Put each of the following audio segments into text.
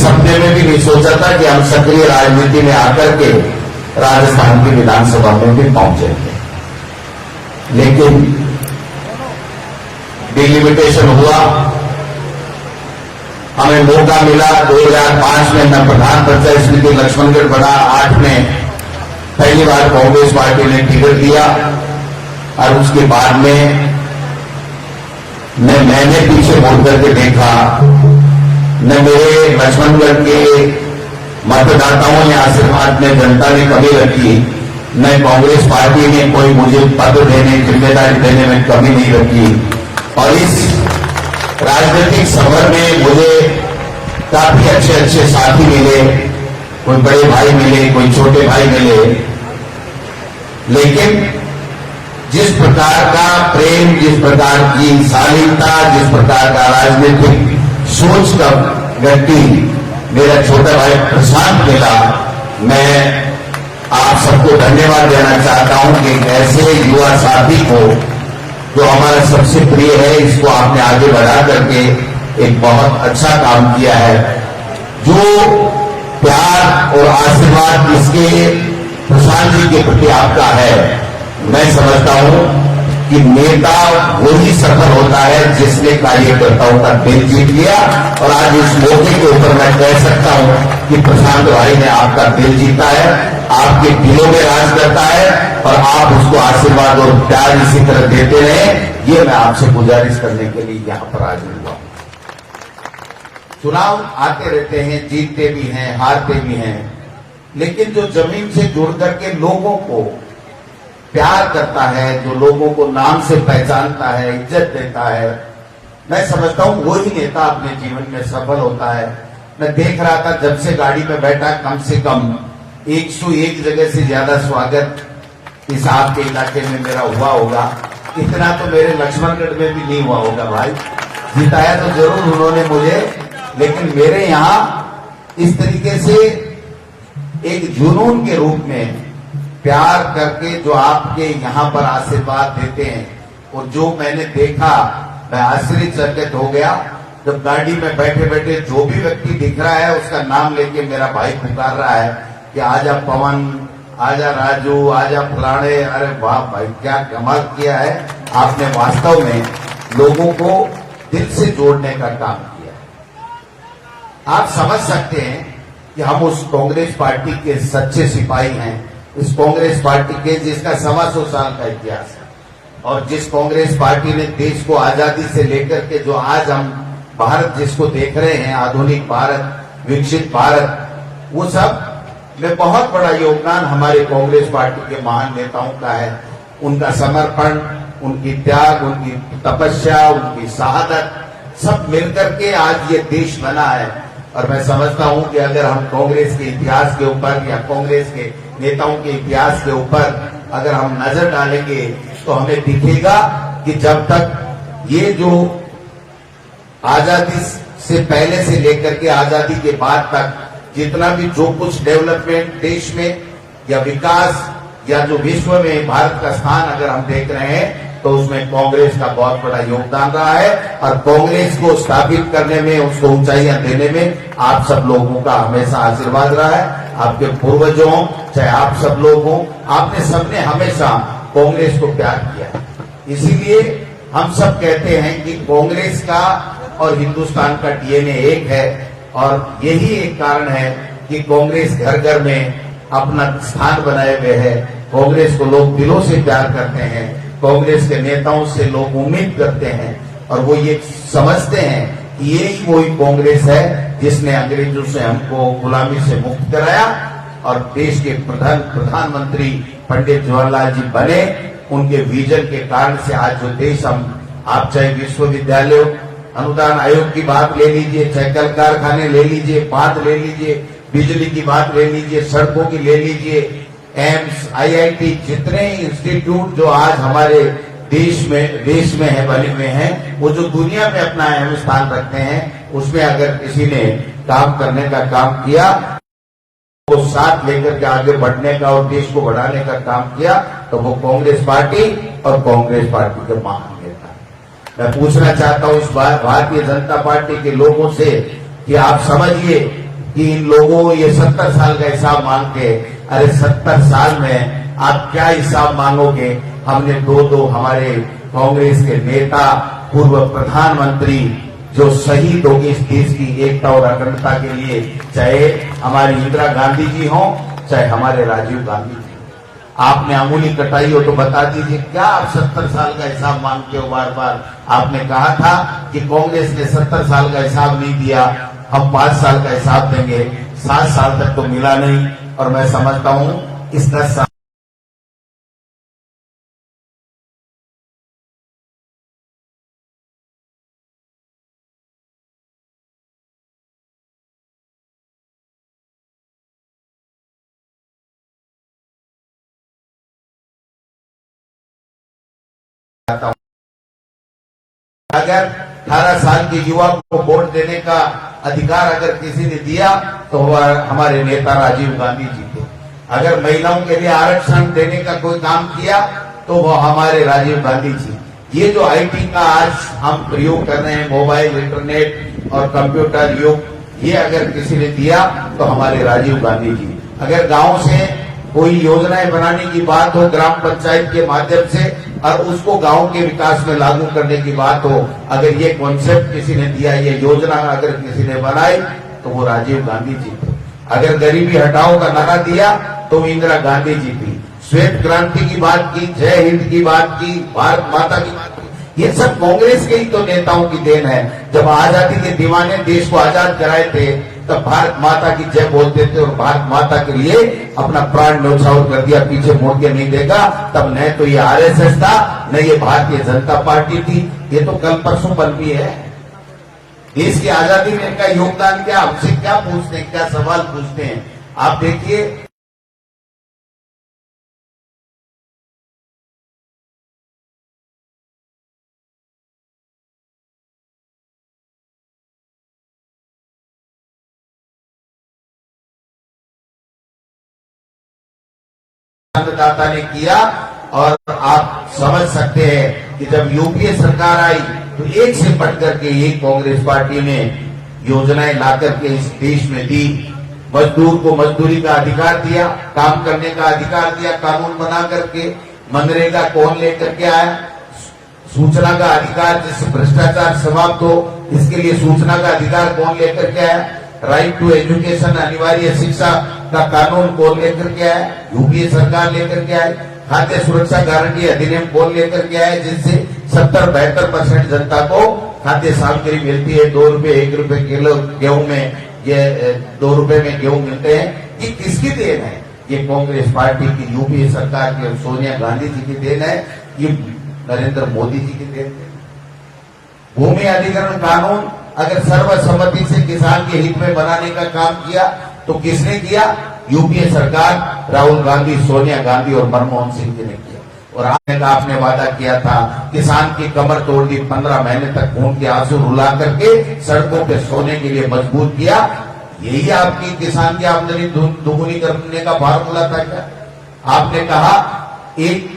सपने में भी नहीं सोचा था कि हम सक्रिय राजनीति में आकर के राजस्थान की विधानसभा में भी पहुंचेंगे। लेकिन डिलिमिटेशन हुआ, हमें मौका मिला। 2005 में मैं प्रधान पंचायत समिति लक्ष्मणगढ़ बना, 8 में पहली बार कांग्रेस पार्टी ने टिकट दिया और उसके बाद में न मैंने पीछे मुड़ करके देखा, न मेरे लक्ष्मणगढ़ के मतदाताओं ने आशीर्वाद में जनता ने कमी रखी, न कांग्रेस पार्टी ने कोई मुझे पद देने जिम्मेदारी देने में कमी नहीं रखी। और इस राजनीतिक सफर में मुझे काफी अच्छे अच्छे साथी मिले, कोई बड़े भाई मिले, कोई छोटे भाई मिले। लेकिन जिस प्रकार का प्रेम, जिस प्रकार की शालीनता, जिस प्रकार का राजनीतिक सोच का व्यक्ति मेरा छोटा भाई प्रशांत मिला, मैं आप सबको धन्यवाद देना चाहता हूं कि ऐसे युवा साथी को जो हमारा सबसे प्रिय है, इसको आपने आगे बढ़ा करके एक बहुत अच्छा काम किया है। जो प्यार और आशीर्वाद इसके प्रशांत जी के प्रति आपका है, मैं समझता हूं कि नेता वही सफल होता है जिसने कार्यकर्ताओं का दिल जीत लिया। और आज इस मौके के ऊपर मैं कह सकता हूं कि प्रशांत भाई ने आपका दिल जीता है, आपके दिलों में राज करता है और आप उसको आशीर्वाद और प्यार इसी तरह देते रहे। ये मैं आपसे गुजारिश करने के लिए यहां पर आज हुआ। चुनाव आते रहते हैं, जीतते भी हैं, हारते भी हैं, लेकिन जो जमीन से जुड़ करके लोगों को प्यार करता है, जो लोगों को नाम से पहचानता है, इज्जत देता है, मैं समझता हूं वही नेता अपने जीवन में सफल होता है। मैं देख रहा था जब से गाड़ी में बैठा, कम से कम 101 जगह से ज्यादा स्वागत इस आपके इलाके में मेरा हुआ होगा। इतना तो मेरे लक्ष्मणगढ़ में भी नहीं हुआ होगा भाई। जिताया तो जरूर उन्होंने मुझे, लेकिन मेरे यहां इस तरीके से एक जुनून के रूप में प्यार करके जो आपके यहां पर आशीर्वाद देते हैं, और जो मैंने देखा, मैं आश्चर्यचकित हो गया जब गाड़ी में बैठे बैठे जो भी व्यक्ति दिख रहा है उसका नाम लेके मेरा भाई पुकार रहा है कि आजा पवन, आजा राजू, आजा फलाने। अरे वाह भाई, क्या कमाल किया है आपने, वास्तव में लोगों को दिल से जोड़ने का काम किया। आप समझ सकते हैं कि हम उस कांग्रेस पार्टी के सच्चे सिपाही हैं, इस कांग्रेस पार्टी के जिसका 125 साल का इतिहास है, और जिस कांग्रेस पार्टी ने देश को आजादी से लेकर के जो आज हम भारत जिसको देख रहे हैं, आधुनिक भारत, विकसित भारत, वो सब में बहुत बड़ा योगदान हमारे कांग्रेस पार्टी के महान नेताओं का है। उनका समर्पण, उनकी त्याग, उनकी तपस्या, उनकी शहादत सब मिलकर के आज ये देश बना है। और मैं समझता हूं कि अगर हम कांग्रेस के इतिहास के ऊपर या कांग्रेस के नेताओं के इतिहास के ऊपर अगर हम नजर डालेंगे तो हमें दिखेगा कि जब तक ये जो आजादी से पहले से लेकर के आजादी के बाद तक जितना भी जो कुछ डेवलपमेंट देश में या विकास या जो विश्व में भारत का स्थान अगर हम देख रहे हैं, तो उसमें कांग्रेस का बहुत बड़ा योगदान रहा है। और कांग्रेस को स्थापित करने में, उसको ऊंचाइयां देने में आप सब लोगों का हमेशा आशीर्वाद रहा है। आपके पूर्वजों, चाहे आप सब लोग हों, आपने सबने हमेशा कांग्रेस को प्यार किया। इसीलिए हम सब कहते हैं कि कांग्रेस का और हिंदुस्तान का डीएनए एक है, और यही एक कारण है कि कांग्रेस घर घर में अपना स्थान बनाए हुए है। कांग्रेस को लोग दिलों से प्यार करते हैं, कांग्रेस के नेताओं से लोग उम्मीद करते हैं, और वो ये समझते हैं कि यही वही कांग्रेस है जिसने अंग्रेजों से हमको गुलामी से मुक्त कराया और देश के प्रधानमंत्री पंडित जवाहरलाल जी बने। उनके विजन के कारण से आज जो देश आप चाहे विश्वविद्यालय अनुदान आयोग की बात ले लीजिए, चाहे कल कारखाने ले लीजिए, बात ले लीजिए, बिजली की बात ले लीजिए, सड़कों की ले लीजिए, एम्स, आईआईटी, जितने इंस्टीट्यूट जो आज हमारे देश में है, बने हुए हैं, वो जो दुनिया में अपना अहम स्थान रखते हैं, उसमें अगर किसी ने काम करने का काम किया, वो साथ लेकर के आगे बढ़ने का और देश को बढ़ाने का काम किया, तो वो कांग्रेस पार्टी और कांग्रेस पार्टी के महान नेता। मैं पूछना चाहता हूं इस बार भारतीय जनता पार्टी के लोगों से कि आप समझिए कि इन लोगों ये 70 साल का हिसाब मांगते, अरे 70 साल में आप क्या हिसाब मांगोगे। हमने दो हमारे कांग्रेस के नेता, पूर्व प्रधानमंत्री जो शहीद हो गए इस देश की एकता और अखंडता के लिए, चाहे हमारी इंदिरा गांधी जी हो, चाहे हमारे राजीव गांधी जी। आपने अंगुली कटाई हो तो बता दीजिए, क्या आप 70 साल का हिसाब मांगते हो बार बार। आपने कहा था कि कांग्रेस ने 70 साल का हिसाब नहीं दिया, हम 5 साल का हिसाब देंगे, 7 साल तक तो मिला नहीं। और मैं समझता हूं इस 10 साल अगर 18 साल के युवा को वोट देने का अधिकार अगर किसी ने दिया तो हमारे नेता राजीव गांधी जी थे। अगर महिलाओं के लिए आरक्षण देने का कोई काम किया तो वो हमारे राजीव गांधी जी। ये जो आईटी का आज हम प्रयोग कर रहे हैं, मोबाइल, इंटरनेट और कंप्यूटर युग, ये अगर किसी ने दिया तो हमारे राजीव गांधी जी। अगर गांव से कोई योजनाएं बनाने की बात हो ग्राम पंचायत के माध्यम से और उसको गांव के विकास में लागू करने की बात हो, अगर ये कॉन्सेप्ट किसी ने दिया, ये योजना अगर किसी ने बनाई तो वो राजीव गांधी जी थे। अगर गरीबी हटाओ का नारा दिया तो इंदिरा गांधी जी थी। श्वेत क्रांति की बात की, जय हिंद की बात की, भारत माता की बात की, ये सब कांग्रेस के ही तो नेताओं की देन है। जब आजादी के दीवाने देश को आजाद कराए थे तब भारत माता की जय बोलते थे और भारत माता के लिए अपना प्राण न्यौछावर कर दिया, पीछे मुड़ के नहीं देखा। तब न तो ये आरएसएस था, न ये भारतीय जनता पार्टी थी, ये तो कल परसों बन भी है। देश की आजादी में इनका योगदान क्या, हमसे क्या पूछते हैं, क्या सवाल पूछते हैं। आप देखिए दाता ने किया। और आप समझ सकते हैं कि जब यूपीए सरकार आई तो एक से बढ़कर के एक कांग्रेस पार्टी ने योजनाएं लाकर के इस देश में दी। मजदूर को मजदूरी का अधिकार दिया, काम करने का अधिकार दिया, कानून बना करके। मनरेगा कौन लेकर के आया, सूचना का अधिकार, जिससे भ्रष्टाचार समाप्त हो, इसके लिए सूचना का अधिकार कौन लेकर के आया। राइट टू एजुकेशन, अनिवार्य शिक्षा का कानून कौन लेकर के आया, यूपीए सरकार लेकर के आए। खाद्य सुरक्षा गारंटी अधिनियम कौन लेकर के आए, जिससे 70-72% जनता को खाद्य सामग्री मिलती है। 2 रुपए 1 रुपए किलो गेहूं में, ये 2 रुपए में गेहूं मिलते हैं। ये किसकी देन है, ये कांग्रेस पार्टी की, यूपीए सरकार की, सोनिया गांधी जी की देन है, ये नरेंद्र मोदी जी की देन है। भूमि अधिग्रहण कानून अगर सर्वसम्मति से किसान के हित में बनाने का काम किया तो किसने किया, यूपीए सरकार, राहुल गांधी, सोनिया गांधी और मनमोहन सिंह जी ने किया। और आपने वादा किया था, किसान की कमर तोड़ दी, 15 महीने तक खून के आंसू रुला करके सड़कों पे सोने के लिए मजबूर किया। यही आपकी किसान की आमदनी दोगुनी करने का फार्मूला था क्या। आपने कहा 1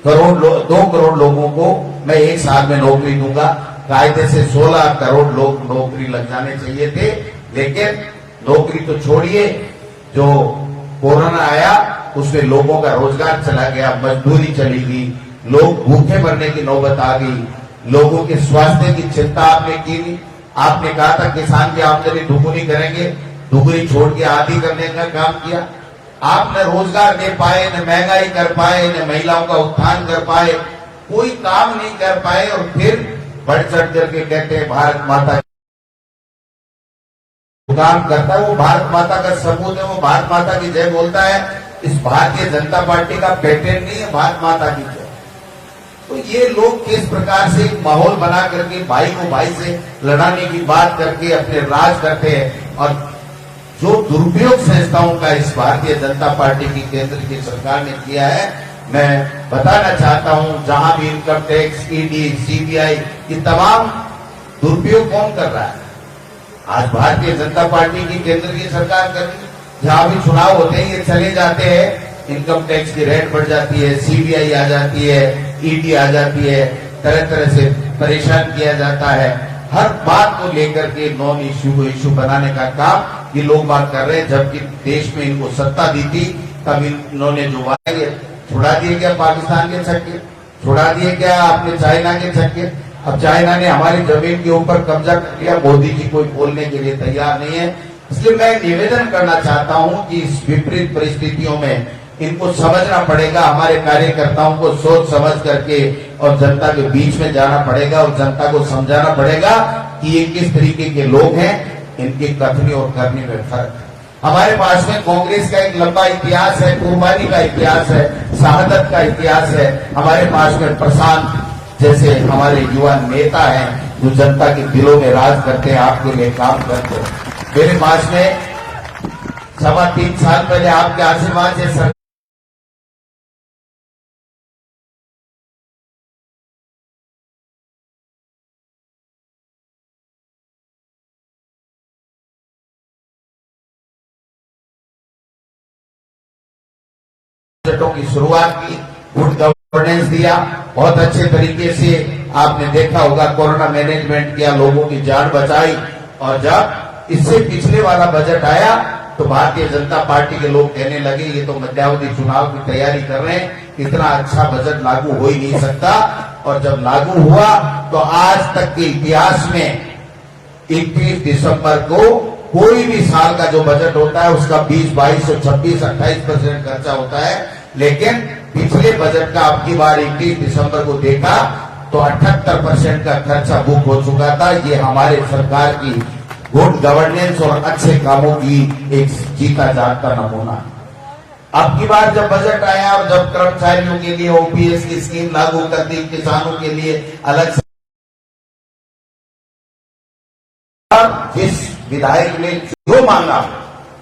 करोड़ 2 करोड़ लोगों को मैं 1 साल में नौकरी दूंगा। कायदे से 16 करोड़ लोग नौकरी लग जाने चाहिए थे, लेकिन नौकरी तो छोड़िए, जो कोरोना आया उसमें लोगों का रोजगार चला गया, मजदूरी चली गई, लोग भूखे मरने की नौबत आ गई, लोगों के स्वास्थ्य की चिंता आपने की नहीं। आपने कहा था किसान की आमदनी दुगुनी करेंगे, दुगुनी छोड़ के आधी करने का काम किया। आप न रोजगार दे पाए, न महंगाई कर पाए, न महिलाओं का उत्थान कर पाए, कोई काम नहीं कर पाए। और फिर बढ़ चढ़ करके कहते हैं भारत माता काम करता है, वो भारत माता का सबूत है, वो भारत माता की जय बोलता है। इस भारतीय जनता पार्टी का पैटर्न नहीं है भारत माता की जय। तो ये लोग किस प्रकार से एक माहौल बना करके भाई को भाई से लड़ाने की बात करके अपने राज करते हैं। और जो दुरुपयोग संस्थाओं का इस भारतीय जनता पार्टी की केंद्र की सरकार ने किया है, मैं बताना चाहता हूं, जहां भी इनकम टैक्स, ईडी, सीबीआई, ये तमाम दुरुपयोग कौन कर रहा है, आज भारतीय जनता पार्टी की केंद्र की सरकार कर रही है। जहां भी चुनाव होते हैं ये चले जाते हैं, इनकम टैक्स की रेट बढ़ जाती है, सीबीआई आ जाती है, ईडी आ जाती है, तरह तरह से परेशान किया जाता है। हर बात को लेकर के नॉन इश्यू को इश्यू बनाने का काम ये लोग बात कर रहे हैं, जबकि देश में इनको सत्ता दी थी तब इन्होंने जो वादे छुड़ा दिए क्या पाकिस्तान के छक्के, छुड़ा दिए क्या आपने चाइना के छक्के। अब चाइना ने हमारी जमीन के ऊपर कब्जा कर लिया, मोदी जी कोई बोलने के लिए तैयार नहीं है। इसलिए मैं निवेदन करना चाहता हूं कि इस विपरीत परिस्थितियों में इनको समझना पड़ेगा, हमारे कार्यकर्ताओं को सोच समझ करके और जनता के बीच में जाना पड़ेगा और जनता को समझाना पड़ेगा कि ये किस तरीके के लोग हैं, इनकी कथनी और करनी में फर्क है। हमारे पास में कांग्रेस का एक लंबा इतिहास है, कुर्बानी का इतिहास है, शहादत का इतिहास है। हमारे पास में प्रशांत जैसे हमारे युवा नेता हैं जो जनता के दिलों में राज करते हैं, आपके लिए काम करते हैं। मेरे पास में 3.25 साल पहले आपके आशीर्वाद से सड़कों की शुरुआत की, गुड गवर्नेंस दिया, बहुत अच्छे तरीके से आपने देखा होगा, कोरोना मैनेजमेंट किया, लोगों की जान बचाई। और जब इससे पिछले वाला बजट आया तो भारतीय जनता पार्टी के लोग कहने लगे ये तो मध्यावधि चुनाव की तैयारी कर रहे हैं, इतना अच्छा बजट लागू हो ही नहीं सकता। और जब लागू हुआ तो आज तक के इतिहास में 31 दिसंबर को कोई भी साल का जो बजट होता है उसका 20, 22 और 26, 28% खर्चा होता है, लेकिन पिछले बजट का अब की बार 31 दिसंबर को देखा तो 78% का खर्चा बुक हो चुका था। ये हमारे सरकार की गुड गवर्नेंस और अच्छे कामों की एक जीता जागता नमूना। अब की बार जब बजट आया और जब कर्मचारियों के लिए ओपीएस की स्कीम लागू कर दी, किसानों के लिए अलग से, जिस विधायक ने जो मांगा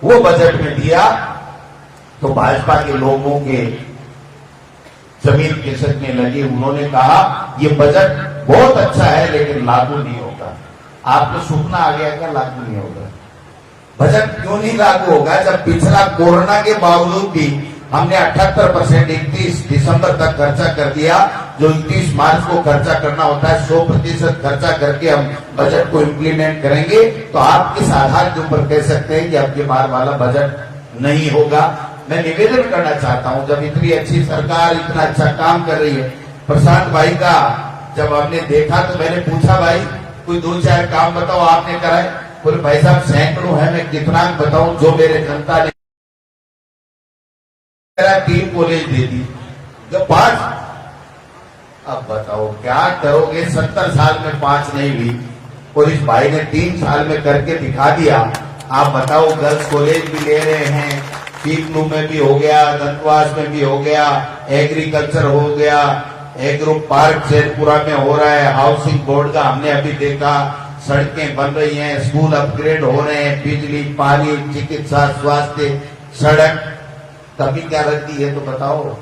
वो बजट में दिया, तो भाजपा के लोगों के जमीन खिसकने लगी। उन्होंने कहा ये बजट बहुत अच्छा है लेकिन लागू नहीं होगा। आपको सुपना आ गया क्या लागू नहीं होगा? बजट क्यों नहीं लागू होगा जब पिछला कोरोना के बावजूद भी हमने 78% 31 दिसंबर तक खर्चा कर दिया, जो 29 मार्च को खर्चा करना होता है 100% खर्चा करके हम बजट को इम्प्लीमेंट करेंगे। तो आप किस आधार के ऊपर कह सकते हैं कि अब के बार वाला बजट नहीं होगा? मैं निवेदन करना चाहता हूं, जब इतनी अच्छी सरकार इतना अच्छा काम कर रही है, प्रशांत भाई का जब हमने देखा तो मैंने पूछा भाई कोई 2-4 काम बताओ आपने कराए। बोले भाई साहब सैकड़ों है, मैं कितना बताऊं जो मेरे जनता ने 3 कॉलेज दे दी, जो 5। अब बताओ क्या करोगे? 70 साल में 5 नहीं हुई और इस भाई ने 3 साल में करके दिखा दिया। आप बताओ, गर्ल्स कॉलेज भी ले रहे हैं, पीपलू में भी हो गया, दंतवास में भी हो गया, एग्रीकल्चर हो गया, एग्रो पार्क शेरपुरा में हो रहा है, हाउसिंग बोर्ड का हमने अभी देखा, सड़कें बन रही हैं, स्कूल अपग्रेड हो रहे हैं, बिजली, पानी, चिकित्सा, स्वास्थ्य, सड़क, कमी क्या रखती है तो बताओ।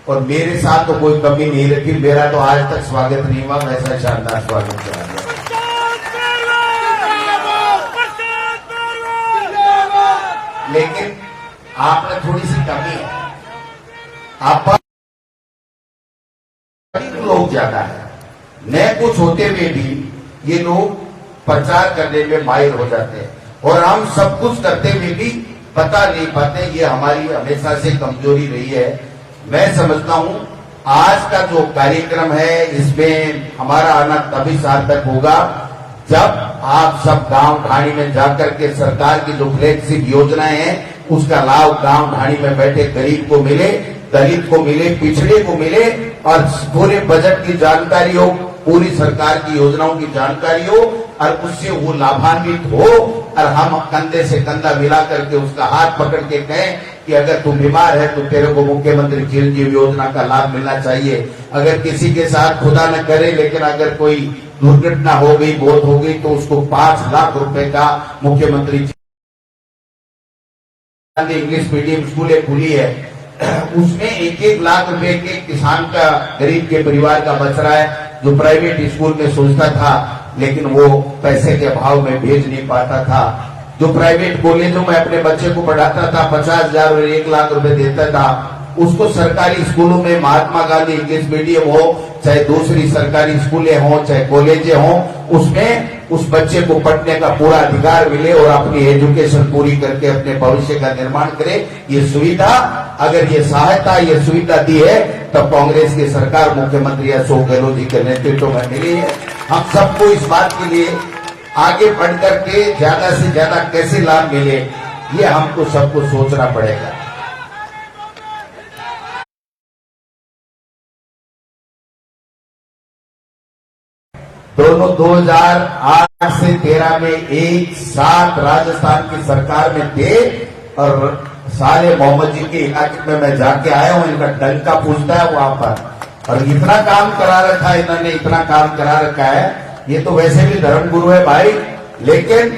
और मेरे साथ तो कोई कमी नहीं रखी, मेरा तो आज तक स्वागत नहीं हुआ, वैसा शानदार स्वागत करा गया। लेकिन आपने थोड़ी सी कमी है, आप लोग ज्यादा है, न कुछ होते हुए भी ये लोग प्रचार करने में माहिर हो जाते हैं और हम सब कुछ करते हुए भी बता नहीं पाते। ये हमारी हमेशा से कमजोरी रही है। मैं समझता हूं आज का जो कार्यक्रम है इसमें हमारा आना तभी सार्थक होगा जब आप सब गांव ढाणी में जाकर के सरकार की जो फ्लैगशिप योजनाएं हैं उसका लाभ गांव ढाणी में बैठे गरीब को मिले, दलित को मिले, पिछड़े को मिले और पूरे बजट की जानकारी हो, पूरी सरकार की योजनाओं की जानकारी हो और उससे वो लाभान्वित हो और हम कंधे से कंधा मिला करके उसका हाथ पकड़ के कहें कि अगर तू बीमार है तो तेरे को मुख्यमंत्री चिरंजीवी योजना का लाभ मिलना चाहिए। अगर किसी के साथ खुदा न करे लेकिन अगर कोई दुर्घटना हो गई, मौत हो गई तो उसको 5 लाख रुपए का मुख्यमंत्री इंग्लिश मीडियम स्कूलें खुली है, उसमें 1-1 लाख रुपए के किसान का, गरीब के परिवार का बच रहा है, जो प्राइवेट स्कूल में सोचता था लेकिन वो पैसे के अभाव में भेज नहीं पाता था। जो प्राइवेट कॉलेजों में अपने बच्चे को पढ़ाता था, 50,000 और 1 लाख रुपए देता था, उसको सरकारी स्कूलों में महात्मा गांधी इंग्लिश मीडियम हो, चाहे दूसरी सरकारी स्कूलें हो, चाहे कॉलेजें हो, उसमें उस बच्चे को पढ़ने का पूरा अधिकार मिले और अपनी एजुकेशन पूरी करके अपने भविष्य का निर्माण करे। ये सुविधा, अगर ये सहायता, ये सुविधा दी है तब कांग्रेस की सरकार मुख्यमंत्री अशोक गहलोत जी के नेतृत्व में मिली है। हम सबको इस बात के लिए आगे बढ़ करके ज्यादा से ज्यादा कैसे लाभ मिले, ये हमको सबको सोचना पड़ेगा। दोनों 2008 से 13 में एक साथ राजस्थान की सरकार में थे और साले मोहम्मद जी के इलाके में मैं जाके आया हूं, इनका डंका पूछता है वहां पर, और इतना काम करा रखा है इन्होंने, इतना काम करा रखा है। ये तो वैसे भी धर्मगुरु है भाई, लेकिन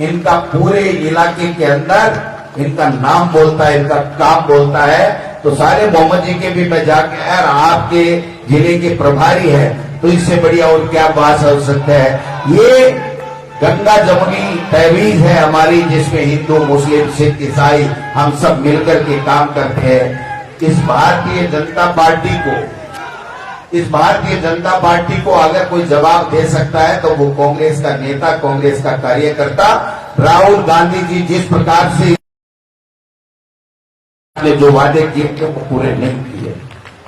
इनका पूरे इलाके के अंदर इनका नाम बोलता है, इनका काम बोलता है। तो सारे मोहम्मद जी के भी मैं जाके आया, आपके जिले के प्रभारी है, तो इससे बढ़िया और क्या बात हो सकता है। ये गंगा जमुनी तहवीज है हमारी, जिसमें हिंदू, मुस्लिम, सिख, ईसाई हम सब मिलकर के काम करते हैं। इस भारतीय जनता पार्टी को अगर कोई जवाब दे सकता है तो वो कांग्रेस का नेता, कांग्रेस का कार्यकर्ता राहुल गांधी जी जिस प्रकार से जो वादे किए थे वो पूरे नहीं किए।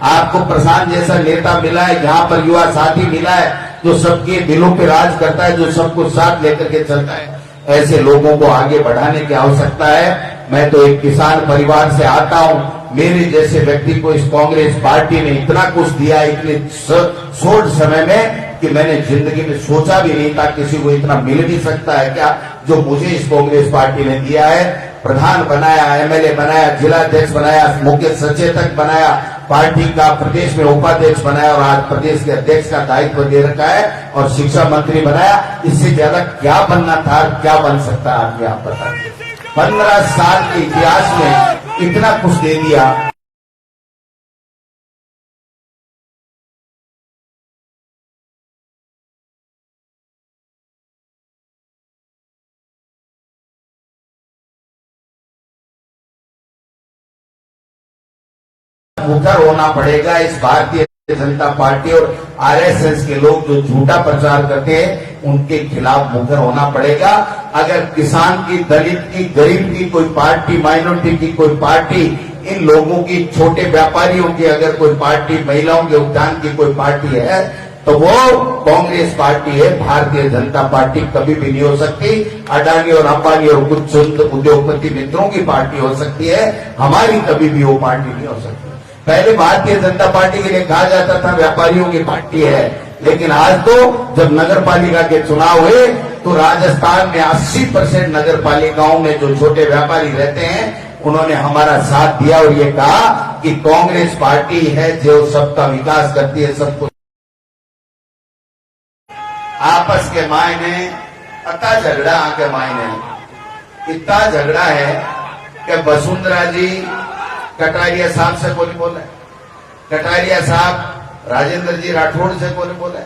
आपको प्रशांत जैसा नेता मिला है, यहाँ पर युवा साथी मिला है जो सबके दिलों पे राज करता है, जो सबको साथ लेकर के चलता है। ऐसे लोगों को आगे बढ़ाने की आवश्यकता है। मैं तो एक किसान परिवार से आता हूँ, मेरे जैसे व्यक्ति को इस कांग्रेस पार्टी ने इतना कुछ दिया इतने शॉर्ट समय में कि मैंने जिंदगी में सोचा भी नहीं था किसी को इतना मिल भी सकता है क्या, जो मुझे इस कांग्रेस पार्टी ने दिया है। प्रधान बनाया, एमएलए बनाया, जिलाध्यक्ष बनाया, मुख्य सचेतक बनाया, पार्टी का प्रदेश में उपाध्यक्ष बनाया और आज प्रदेश के अध्यक्ष का दायित्व दे रखा है और शिक्षा मंत्री बनाया। इससे ज्यादा क्या बनना था, क्या बन सकता है आदमी, आप बताइए। 15 साल के इतिहास में इतना कुछ दे दिया। मुखर होना पड़ेगा इस भारतीय जनता पार्टी और आरएसएस के लोग जो झूठा प्रचार करते हैं उनके खिलाफ मुखर होना पड़ेगा। अगर किसान की, दलित की, गरीब की कोई पार्टी, माइनॉरिटी की कोई पार्टी, इन लोगों की, छोटे व्यापारियों की अगर कोई पार्टी, महिलाओं के उत्थान की कोई पार्टी है तो वो कांग्रेस पार्टी है। भारतीय जनता पार्टी कभी भी नहीं हो सकती। अडानी और अंबानी और कुछ चंद उद्योगपति मित्रों की पार्टी हो सकती है, हमारी कभी भी वो पार्टी नहीं हो सकती। पहले भारतीय जनता पार्टी के लिए कहा जाता था व्यापारियों की पार्टी है, लेकिन आज तो जब नगर पालिका के चुनाव हुए तो राजस्थान में 80% नगर पालिकाओं में जो छोटे व्यापारी रहते हैं उन्होंने हमारा साथ दिया और ये कहा कि कांग्रेस पार्टी है जो सबका विकास करती है, सबको। आपस के मायने इतना झगड़ा, आके मायने इतना झगड़ा है कि वसुंधरा जी कटारिया साहब से कोई बोला, कटारिया साहब राजेंद्र जी राठौड़ से कोई बोला,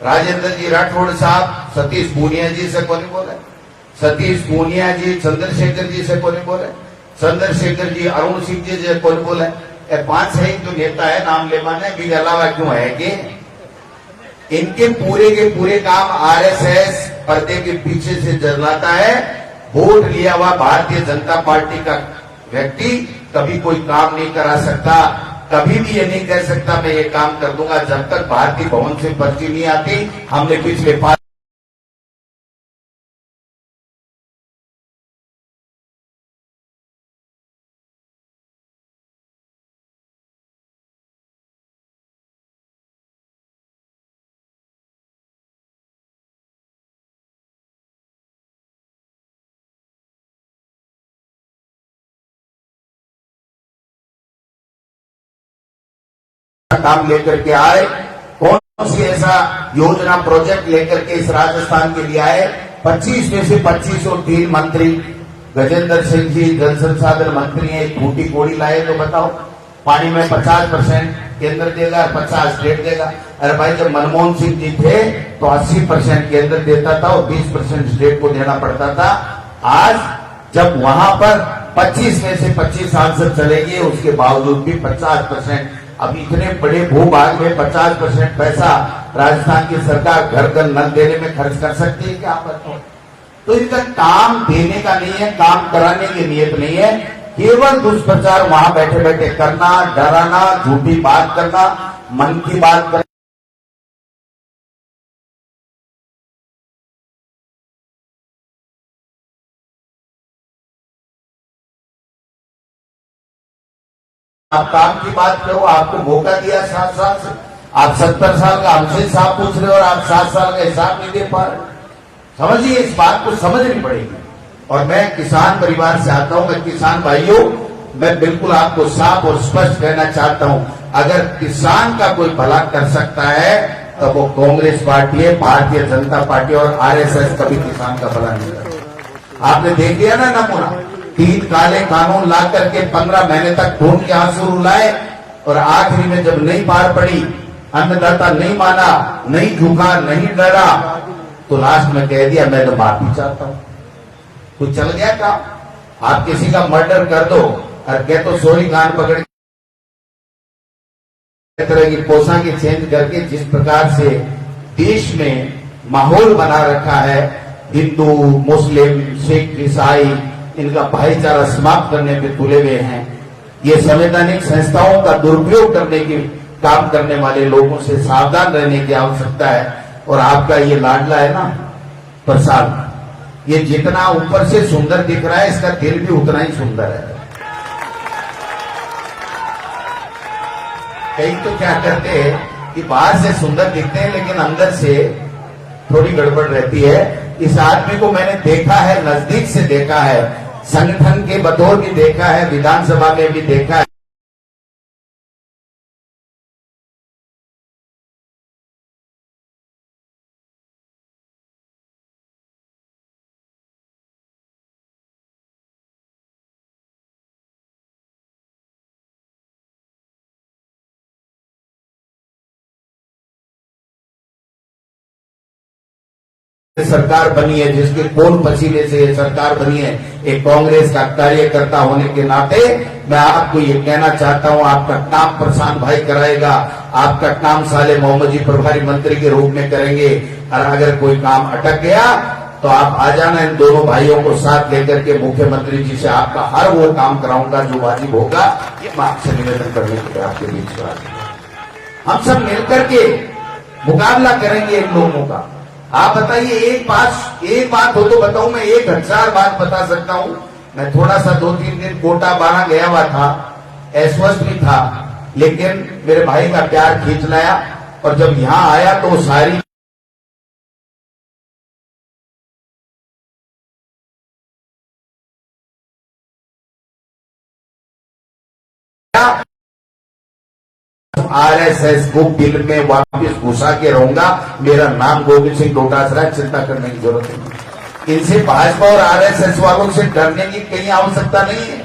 राजेंद्र जी राठौड़ साहब सतीश पूनिया जी से कोई बोला, सतीश पूनिया जी चंद्रशेखर जी से कोई बोला, चंद्रशेखर जी अरुण सिंह जी से कोई बोला। 5-6 जो नेता है नाम ले माने, भी अलावा क्यों है कि इनके पूरे के पूरे काम आरएसएस पर्दे के पीछे से जलाता है। वोट लिया हुआ भारतीय जनता पार्टी का व्यक्ति कभी कोई काम नहीं करा सकता, कभी भी ये नहीं कह सकता मैं ये काम कर दूंगा जब तक भारतीय भवन से पर्ची नहीं आती। हमने पिछले 5 काम लेकर के आए, कौन सी ऐसा योजना प्रोजेक्ट लेकर के इस राजस्थान के लिए आए। 25 में से 25 और 3 मंत्री, गजेंद्र सिंह जी जल संसाधन मंत्री हैं, खूटी कोड़ी लाए तो बताओ। पानी में 50% केंद्र देगा, 50 स्टेट देगा। अरे भाई जब मनमोहन सिंह जी थे तो 80% केंद्र देता था और 20% स्टेट को देना पड़ता था। आज जब वहां पर 25 में से 25 सांसद चले गए, उसके बावजूद भी 50% अब इतने बड़े भूभाग में 50% पैसा राजस्थान की सरकार घर घर नल देने में खर्च कर सकती है क्या, आप बताओ। तो इनका काम देने का नहीं है, काम कराने की नीयत नहीं है, केवल दुष्प्रचार वहां बैठे बैठे करना, डराना, झूठी बात करना, मन की बात करना। आप काम की बात करो, आपको मौका दिया 7 साल से, आप 70 साल का हमसे हिसाब पूछ रहे हो और आप 7 साल का हिसाब नहीं दे पा रहे। समझिए, इस बात को समझनी पड़ेगी। और मैं किसान परिवार से आता हूं, मैं किसान भाइयों, मैं बिल्कुल आपको साफ और स्पष्ट कहना चाहता हूं, अगर किसान का कोई भला कर सकता है तो वो कांग्रेस पार्टी है, भारतीय जनता पार्टी और आरएसएस कभी किसान का भला नहीं करता। आपने देख लिया ना नमूना, 3 काले कानून ला करके 15 महीने तक खून के आंसू रुलाए और आखिरी में जब नहीं पार पड़ी, अन्नदाता नहीं माना, नहीं झुका, नहीं डरा, तो लास्ट में कह दिया मैं तो माफी चाहता हूं। कुछ चल गया काम। आप किसी का मर्डर कर दो और कह तो सोरी कान पकड़ तरह की पोशाकें चेंज करके जिस प्रकार से देश में माहौल बना रखा है, हिंदू, मुस्लिम, सिख, ईसाई, इनका भाईचारा समाप्त करने पे तुले हुए हैं। ये संवैधानिक संस्थाओं का दुरुपयोग करने की काम करने वाले लोगों से सावधान रहने की आवश्यकता है। और आपका ये लाडला है ना प्रसाद, ये जितना ऊपर से सुंदर दिख रहा है, इसका दिल भी उतना ही सुंदर है। कई तो क्या करते हैं कि बाहर से सुंदर दिखते हैं लेकिन अंदर से थोड़ी गड़बड़ रहती है। इस आदमी को मैंने देखा है, नजदीक से देखा है, संगठन के बतौर भी देखा है, विधानसभा में भी देखा है। सरकार बनी है, जिसके खून पसीने से ये सरकार बनी है, एक कांग्रेस का कार्यकर्ता होने के नाते मैं आपको ये कहना चाहता हूं, आपका काम प्रशांत भाई कराएगा, आपका काम साले मोहम्मद जी प्रभारी मंत्री के रूप में करेंगे। और अगर कोई काम अटक गया तो आप आ जाना, इन दोनों भाइयों को साथ लेकर के मुख्यमंत्री जी से आपका हर वो काम कराऊंगा जो वाजिब होगा। ये मैं आपसे निवेदन करने के लिए आपके बीच में हम सब मिलकर के मुकाबला करेंगे इन लोगों का। आप बताइए, एक बात हो तो बताऊं, मैं 1000 बात बता सकता हूं। मैं थोड़ा सा 2-3 दिन कोटा 12 गया हुआ था, अस्वस्थ भी था, लेकिन मेरे भाई का प्यार खींच लाया और जब यहां आया तो सारी आरएसएस को दिल में वापस घुसा के रहूंगा। मेरा नाम गोविंद सिंह डोटासरा, चिंता करने की जरूरत नहीं। इनसे भाजपा और आरएसएस वालों से डरने की कहीं आवश्यकता नहीं है।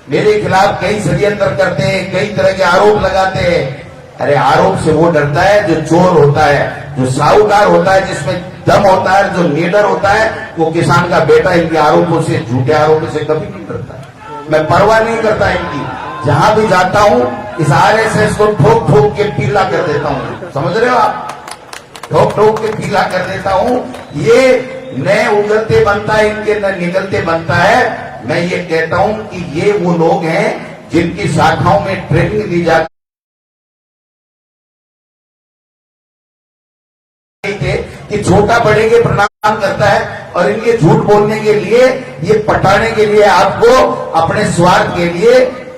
मेरे खिलाफ कई षड्यंत्र करते हैं, कई तरह के आरोप लगाते हैं। अरे आरोप से वो डरता है जो चोर होता है, जो साहूकार होता है, जिसमें दम होता है, जो लीडर होता है, वो किसान का बेटा इनके आरोपों से, झूठे आरोपों से कभी नहीं डरता। मैं परवाह नहीं करता इनकी। जहां भी जाता हूं इस आरएसएस को ठोक ठोक के पीला कर देता हूं। समझ रहे हो आप? ठोक ठोक के पीला कर देता हूं। ये न उगलते बनता है, इनके न निकलते बनता है। मैं ये कहता हूं कि ये वो लोग हैं जिनकी शाखाओं में ट्रेनिंग दी जाती थे कि छोटा बड़े के प्रणाम करता है, और इनके झूठ बोलने के लिए, ये पटाने के लिए, आपको अपने स्वार्थ के लिए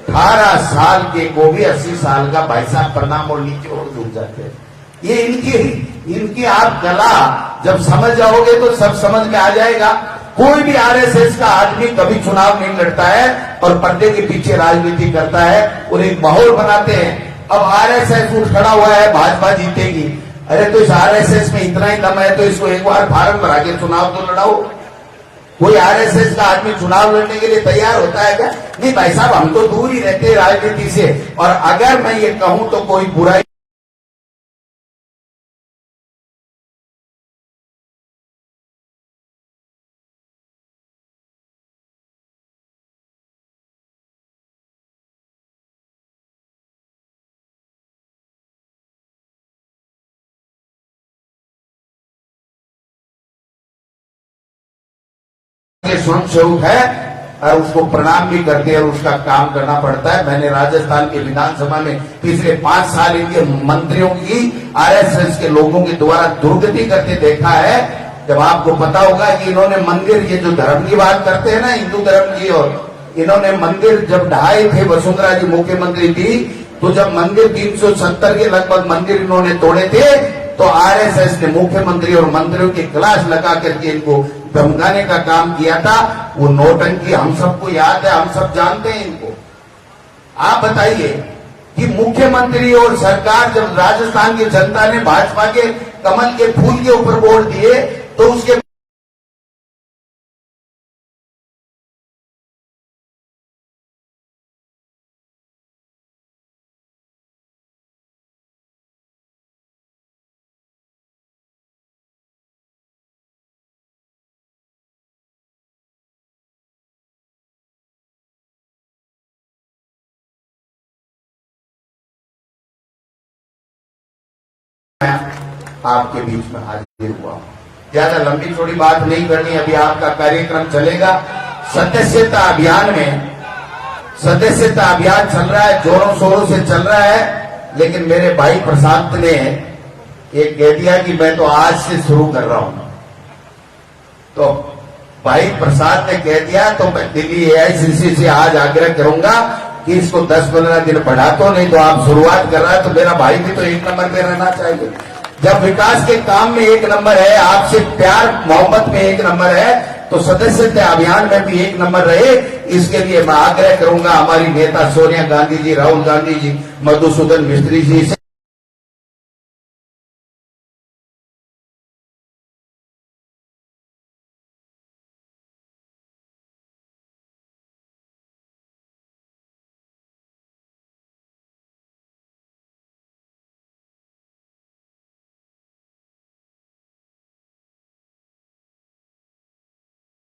18 साल के को भी 80 साल का भाई साहब प्रणाम और नीचे और डूब जाते हैं। ये इनकी आप कला जब समझ जाओगे तो सब समझ में आ जाएगा। कोई भी आरएसएस का आदमी कभी चुनाव नहीं लड़ता है और पर्दे के पीछे राजनीति करता है और एक माहौल बनाते हैं। अब आरएसएस उठ खड़ा हुआ है, भाजपा जीतेगी। अरे तो इस आरएसएस में इतना ही दम है तो इसको एक बार फार्म भरा के चुनाव तो लड़ाओ। कोई आरएसएस का आदमी चुनाव लड़ने के लिए तैयार होता है क्या? नहीं भाई साहब, हम तो दूर ही रहते हैं राजनीति से। और अगर मैं ये कहूं तो कोई बुराई के स्वयंस्वरूप है और उसको प्रणाम भी करते हैं और उसका काम करना पड़ता है। मैंने राजस्थान के विधानसभा में पिछले 5 साल इनके मंत्रियों की आरएसएस के लोगों के द्वारा दुर्गति करते देखा है। जब आपको पता होगा कि इन्होंने मंदिर, ये जो धर्म की बात करते हैं ना, हिंदू धर्म की, और इन्होंने मंदिर जब ढाए थे, वसुंधरा जी मुख्यमंत्री थी, तो जब मंदिर 370 के लगभग मंदिर इन्होंने तोड़े थे, तो आरएसएस ने मुख्यमंत्री और मंत्रियों की क्लास लगा करके इनको धमकाने का काम किया था। वो नोटंकी हम सबको याद है, हम सब जानते हैं इनको। आप बताइए कि मुख्यमंत्री और सरकार, जब राजस्थान की जनता ने भाजपा के कमल के फूल के ऊपर वोट दिए, तो उसके आपके बीच में हाजिर हुआ। ज्यादा लंबी चौड़ी बात नहीं करनी, अभी आपका कार्यक्रम चलेगा। सदस्यता अभियान में, सदस्यता अभियान चल रहा है, जोरों शोरों से चल रहा है, लेकिन मेरे भाई प्रशांत ने ये कह दिया कि मैं तो आज से शुरू कर रहा हूं। तो भाई प्रसाद ने कह दिया तो मैं दिल्ली एआईसीसी से आज आग्रह करूंगा कि इसको 10-15 दिन बढ़ा दो, नहीं तो आप शुरुआत कर रहा है तो मेरा भाई भी तो 1 नंबर पे रहना चाहिए। जब विकास के काम में 1 नंबर है, आपसे प्यार मोहब्बत में 1 नंबर है, तो सदस्यता अभियान में भी 1 नंबर रहे। इसके लिए मैं आग्रह करूंगा हमारी नेता सोनिया गांधी जी, राहुल गांधी जी, मधुसूदन मिस्त्री जी से।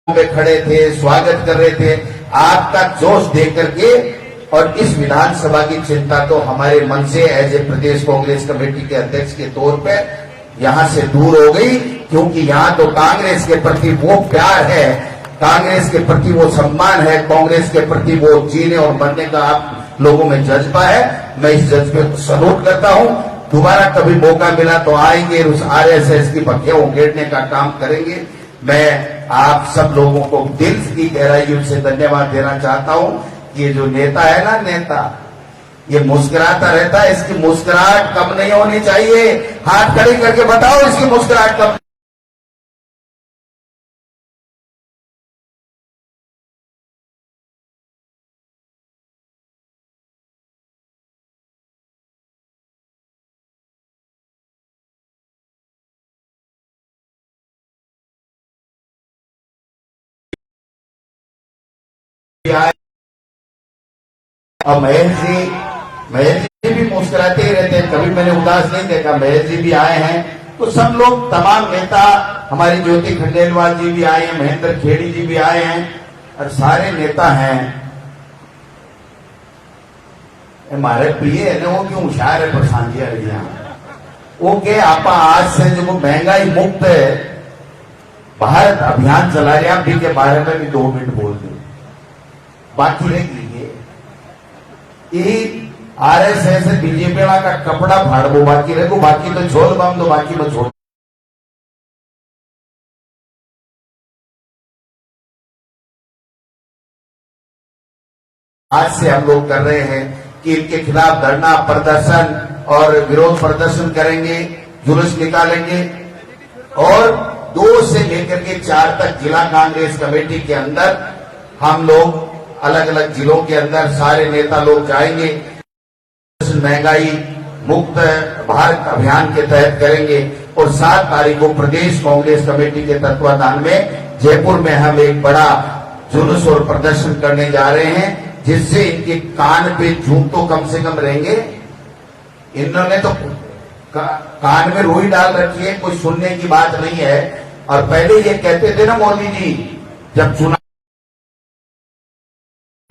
पे खड़े थे, स्वागत कर रहे थे, आपका जोश देख करके, और इस विधानसभा की चिंता तो हमारे मन से as a Pradesh Congress Committee के अध्यक्ष के तौर पे यहां से दूर हो गई, क्योंकि यहां तो कांग्रेस के प्रति वो प्यार है, कांग्रेस के प्रति वो सम्मान है, कांग्रेस के प्रति वो जीने और मरने का आप लोगों में जज्बा है। मैं इस जज्बे को सलूट करता हूं। दोबारा कभी मौका मिला तो आएंगे, उस आरएसएस की भक्तियां उगेड़ने का काम करेंगे। मैं आप सब लोगों को दिल की गहराइयों से धन्यवाद देना चाहता हूं। ये जो नेता है ना, नेता ये मुस्कुराता रहता है, इसकी मुस्कुराहट कम नहीं होनी चाहिए। हाथ खड़े करके बताओ इसकी मुस्कुराहट कम। और महेश जी भी मुस्कुराते ही रहते हैं, कभी मैंने उदास नहीं देखा। महेश जी भी आए हैं, तो सब लोग, तमाम नेता, हमारी ज्योति खंडेलवाल जी भी आए हैं, महेंद्र खेड़ी जी भी आए हैं, और सारे नेता हैं। हमारे प्रिय है वो क्यों होशियार है प्रशांत जी, वो के आप आज से जो महंगाई मुक्त भारत अभियान चला रहे हैं, के बारे में भी 2 मिनट बोल दो। बाकी रहेगी आरएसएस बीजेपी का कपड़ा फाड़ दो, बाकी रखो, बाकी तो छोड़ बांध दो, बाकी में छोड़। आज से हम लोग कर रहे हैं कि इनके खिलाफ धरना प्रदर्शन और विरोध प्रदर्शन करेंगे, जुलूस निकालेंगे, और 2 से लेकर के 4 तक जिला कांग्रेस कमेटी के अंदर हम लोग अलग अलग जिलों के अंदर सारे नेता लोग जाएंगे। महंगाई मुक्त भारत अभियान के तहत करेंगे, और 7 तारीख को प्रदेश कांग्रेस कमेटी के तत्वाधान में जयपुर में हम एक बड़ा जुलूस और प्रदर्शन करने जा रहे हैं, जिससे इनके कान पे जूं तो कम से कम रहेंगे। इन्होंने तो कान में रुई डाल रखी है, कोई सुनने की बात नहीं है। और पहले ये कहते थे ना मोदी जी, जब चुनाव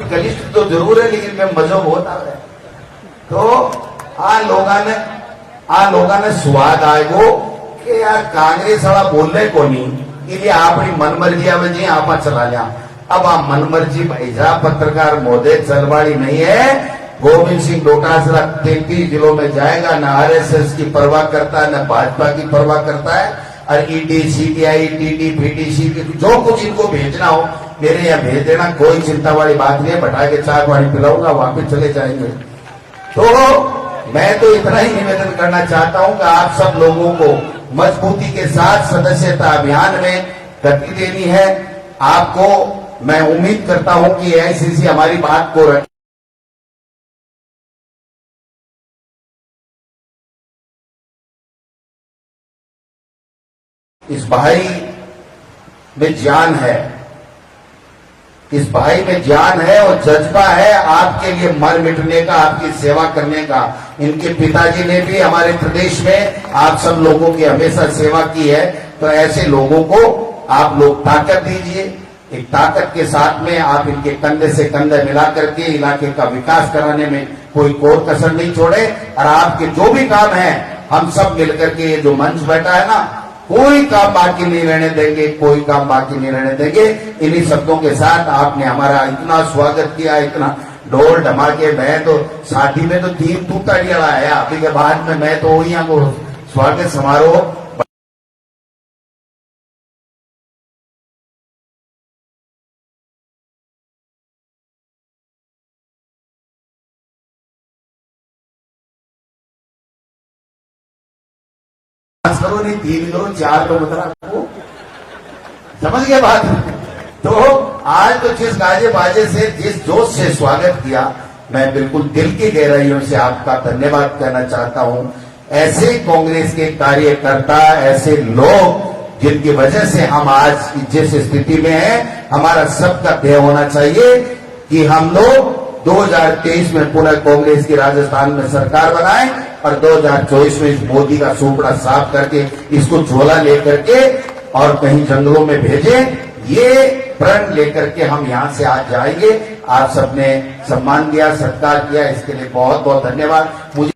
कनिष्ठ तो जरूर है, लेकिन मैं मजा बहुत आ रहा है, तो आ लोगों ने स्वाद आएगो कि यार कांग्रेस वाला बोलने को नहीं, એટલે આપણી મનમરજી આવે जी आप चला लिया। अब आप मनमर्जी ऐसा पत्रकार महोदय चलवाड़ी नहीं है। गोविंद सिंह डोटासरा 33 जिलों में जाएगा, न आरएसएस की परवाह करता है, न भाजपा की परवाह करता है। और ईडी, सीबीआई, टीडी, पीटीसी जो कुछ इनको भेजना हो मेरे यहाँ भेज देना, कोई चिंता वाली बात नहीं है। बैठा के चाय पानी पिलाऊंगा, वापिस चले जाएंगे। तो मैं तो इतना ही निवेदन करना चाहता हूं कि आप सब लोगों को मजबूती के साथ सदस्यता अभियान में गति देनी है। आपको मैं उम्मीद करता हूं कि एआईसीसी हमारी बात को रखे। इस भाई में जान है, इस भाई में जान है और जज्बा है आपके लिए मर मिटने का, आपकी सेवा करने का। इनके पिताजी ने भी हमारे प्रदेश में आप सब लोगों की हमेशा सेवा की है। तो ऐसे लोगों को आप लोग ताकत दीजिए। एक ताकत के साथ में आप इनके कंधे से कंधे मिला करके इलाके का विकास कराने में कोई कोर कसर नहीं छोड़े। और आपके जो भी काम है हम सब मिलकर के ये जो मंच बैठा है ना, कोई काम बाकी नहीं रहने देंगे, कोई काम बाकी नहीं रहने देंगे। इन्हीं शब्दों के साथ आपने हमारा इतना स्वागत किया, इतना ढोल धमाके। मैं तो शादी में तो 3 तूता आया, अभी के बाद में मैं तो यहाँ को स्वागत समारोह करो, नहीं 3 करो 4 तो बता आपको, समझ गए बात। तो आज तो जिस गाजे बाजे से, जिस जोश से स्वागत किया, मैं बिल्कुल दिल की गहराइयों से आपका धन्यवाद कहना चाहता हूं। ऐसे कांग्रेस के कार्यकर्ता, ऐसे लोग जिनकी वजह से हम आज जिस स्थिति में हैं, हमारा सबका ध्येय होना चाहिए कि हम लोग 2023 में पुनः कांग्रेस की राजस्थान में सरकार बनाए और 2024 में इस मोदी का सूपड़ा साफ करके इसको झोला लेकर के और कहीं जंगलों में भेजे। ये प्रण लेकर के हम यहां से आज जाएंगे। आप सबने सम्मान दिया, सत्कार किया, इसके लिए बहुत बहुत धन्यवाद। मुझे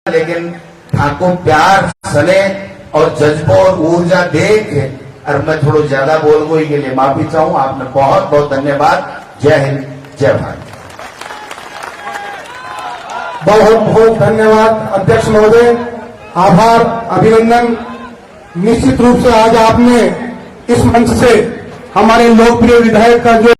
लेकिन ठाकुर प्यार सने और जज्बों और ऊर्जा देख, और मैं थोड़ा ज्यादा बोल गई के लिए माफी चाहूं। आपने बहुत बहुत धन्यवाद। जय हिंद, जय भारत। बहुत बहुत धन्यवाद अध्यक्ष महोदय, आभार, अभिनंदन। निश्चित रूप से आज आपने इस मंच से हमारे लोकप्रिय विधायक का जो